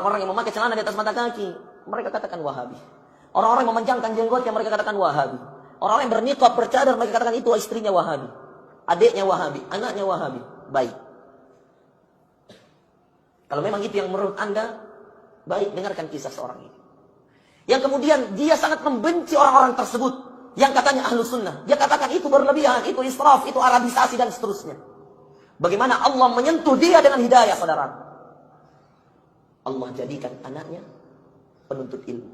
Orang-orang yang memakai celana di atas mata kaki, mereka katakan Wahabi. Orang-orang yang memanjangkan jenggotnya, mereka katakan Wahabi. Orang-orang yang berniqab, bercadar, mereka katakan itu istrinya Wahabi. Adiknya Wahabi, anaknya Wahabi. Baik. Kalau memang itu yang menurut Anda, baik, dengarkan kisah seorang ini. Yang kemudian dia sangat membenci orang-orang tersebut, yang katanya ahlu sunnah. Dia katakan itu berlebihan, itu israf, itu arabisasi dan seterusnya. Bagaimana Allah menyentuh dia dengan hidayah, saudara. Allah jadikan anaknya penuntut ilmu.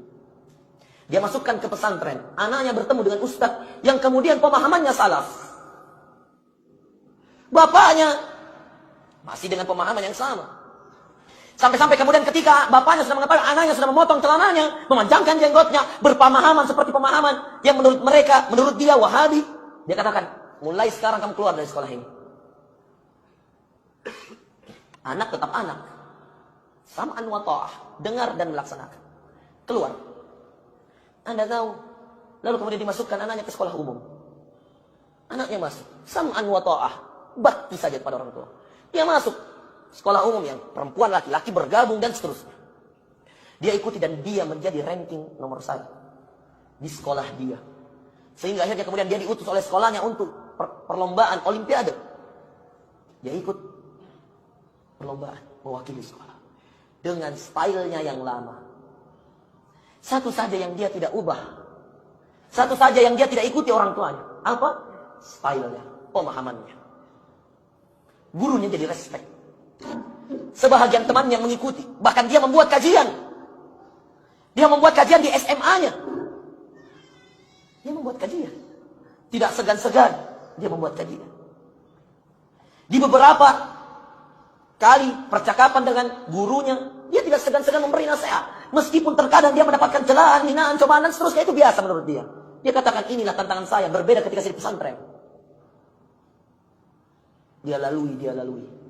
Dia masukkan ke pesantren. Anaknya bertemu dengan ustaz yang kemudian pemahamannya salaf. Bapaknya masih dengan pemahaman yang sama. Sampai-sampai kemudian ketika bapaknya sudah mengetahui anaknya sudah memotong celananya, memanjangkan jenggotnya, berpemahaman seperti pemahaman yang menurut mereka, menurut dia Wahabi, dia katakan, mulai sekarang kamu keluar dari sekolah ini. Anak tetap anak. Sam'an wa ta'ah, dengar dan melaksanakan. Keluar. Anda tahu, lalu kemudian dimasukkan anaknya ke sekolah umum. Anaknya masuk, sam'an wa ta'ah, bakti saja kepada orang tua. Dia masuk sekolah umum yang perempuan laki-laki bergabung dan seterusnya. Dia ikuti dan dia menjadi ranking nomor 1 di sekolah dia. Sehingga akhirnya kemudian dia diutus oleh sekolahnya untuk perlombaan olimpiade. Dia ikut perlombaan mewakili sekolah dengan stylenya yang lama. Satu saja yang dia tidak ubah. Satu saja yang dia tidak ikuti orang tuanya. Apa? Stylenya, pemahamannya. Gurunya jadi respect. Sebahagian temannya mengikuti. Bahkan dia membuat kajian. Dia membuat kajian di SMA-nya. Dia membuat kajian. Tidak segan-segan dia membuat kajian. Di beberapa kali percakapan dengan gurunya, dia tidak segan-segan memberi nasihat. Meskipun terkadang dia mendapatkan celaan, hinaan, cobaan, dan seterusnya, itu biasa menurut dia. Dia katakan, inilah tantangan saya, berbeda ketika saya di pesantren. Dia lalui.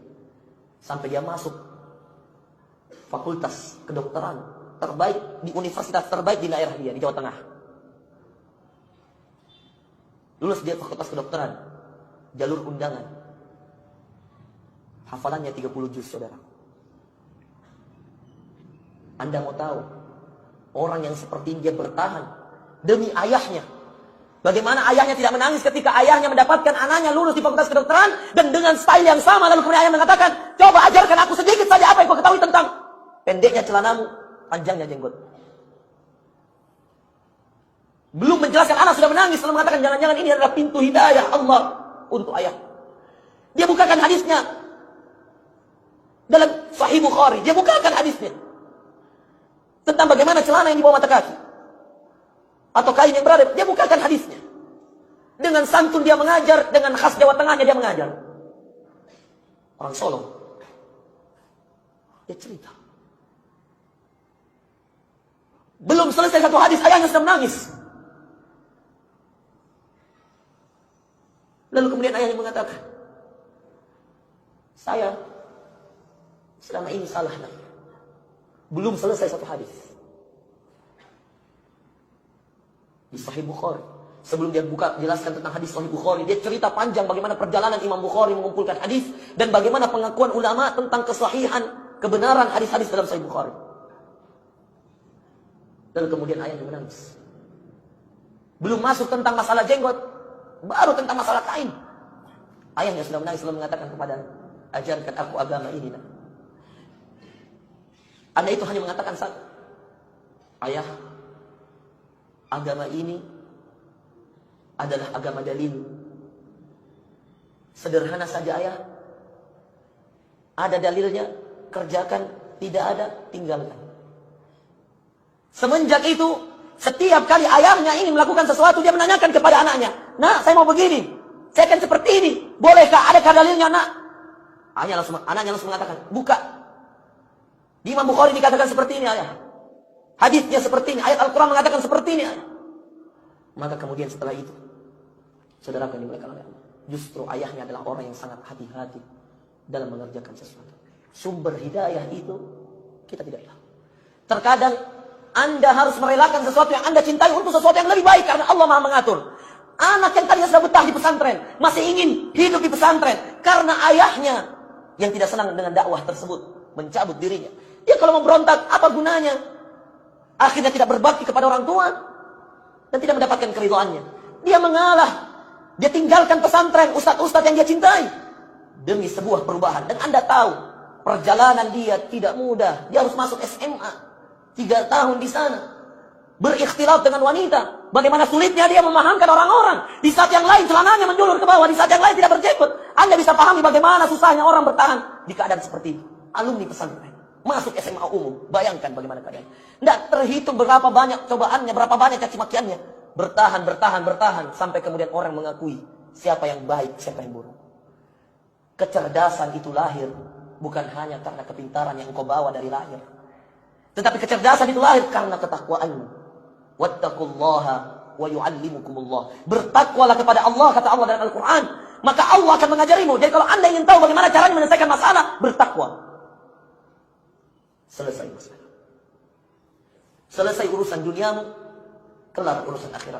Sampai dia masuk fakultas kedokteran terbaik, di universitas terbaik di daerah dia, di Jawa Tengah. Lulus dia fakultas kedokteran, jalur undangan. Hafalannya 30 juz, saudara. Anda mau tahu, orang yang seperti ini dia bertahan demi ayahnya. Bagaimana ayahnya tidak menangis ketika ayahnya mendapatkan anaknya lulus di fakultas kedokteran dan dengan style yang sama, lalu kemudian ayah mengatakan, coba ajarkan aku sedikit saja apa yang kau ketahui tentang pendeknya celanamu, panjangnya jenggot. Belum menjelaskan, anak sudah menangis, lalu mengatakan jangan-jangan ini adalah pintu hidayah Allah untuk ayah. Dia bukakan hadisnya dalam Sahih Bukhari, dia bukakan hadisnya tentang bagaimana celana yang di bawah mata kaki atau kain yang berada, dia bukakan hadisnya. Dengan santun dia mengajar, dengan khas Jawa Tengahnya dia mengajar. Orang Solo. Dia cerita. Belum selesai satu hadis, ayahnya sudah menangis. Lalu kemudian ayahnya mengatakan, saya selama ini salah, nak. Belum selesai satu hadis. Di Sahih Bukhari. Sebelum dia buka jelaskan tentang hadis Sahih Bukhari, dia cerita panjang bagaimana perjalanan Imam Bukhari mengumpulkan hadis dan bagaimana pengakuan ulama tentang kesahihan, kebenaran hadis-hadis dalam Sahih Bukhari. Dan kemudian ayahnya menangis. Belum masuk tentang masalah jenggot, baru tentang masalah kain. Ayahnya sudah menangis, lalu mengatakan kepada, ajarkan aku agama ini, nak. Anda itu hanya mengatakan satu, ayah, agama ini adalah agama dalil. Sederhana saja ayah. Ada dalilnya, kerjakan. Tidak ada, tinggalkan. Semenjak itu, setiap kali ayahnya ingin melakukan sesuatu, dia menanyakan kepada anaknya, nak, saya mau begini, saya akan seperti ini, bolehkah, adakah dalilnya, nak? Anaknya langsung mengatakan, buka. Di Imam Bukhari dikatakan seperti ini, ayah. Hadisnya seperti ini, ayat Al-Quran mengatakan seperti ini, ayah. Maka kemudian setelah itu, saudara akan dimuliakan oleh Allah, justru ayahnya adalah orang yang sangat hati-hati dalam mengerjakan sesuatu. Sumber hidayah itu kita tidak tahu. Terkadang Anda harus merelakan sesuatu yang Anda cintai untuk sesuatu yang lebih baik, karena Allah Maha mengatur. Anak yang tadinya sudah betah di pesantren masih ingin hidup di pesantren karena ayahnya yang tidak senang dengan dakwah tersebut mencabut dirinya. Ya kalau mau berontak, apa gunanya? Akhirnya tidak berbakti kepada orang tua dan tidak mendapatkan keridhaannya. Dia mengalah. Dia tinggalkan pesantren, ustadz-ustadz yang dia cintai demi sebuah perubahan. Dan Anda tahu, perjalanan dia tidak mudah. Dia harus masuk SMA 3 tahun di sana, berikhtilaf dengan wanita. Bagaimana sulitnya dia memahamkan orang-orang. Di saat yang lain celananya menjulur ke bawah, di saat yang lain tidak berjenggot. Anda bisa pahami bagaimana susahnya orang bertahan di keadaan seperti ini. Alumni pesantren masuk SMA umum, bayangkan bagaimana keadaan. Tidak terhitung berapa banyak cobaannya, berapa banyak caci makiannya. Bertahan, sampai kemudian orang mengakui siapa yang baik, siapa yang buruk. Kecerdasan itu lahir bukan hanya karena kepintaran yang engkau bawa dari lahir, tetapi kecerdasan itu lahir karena ketakwaanmu. Wattaqullaha wa yu'allimukumullah. Bertakwalah kepada Allah, kata Allah dalam Al-Quran. Maka Allah akan mengajarimu. Jadi kalau Anda ingin tahu bagaimana caranya menyelesaikan masalah, bertakwa. Selesai masalah. Selesai urusan duniamu, kelar urusan akhirat.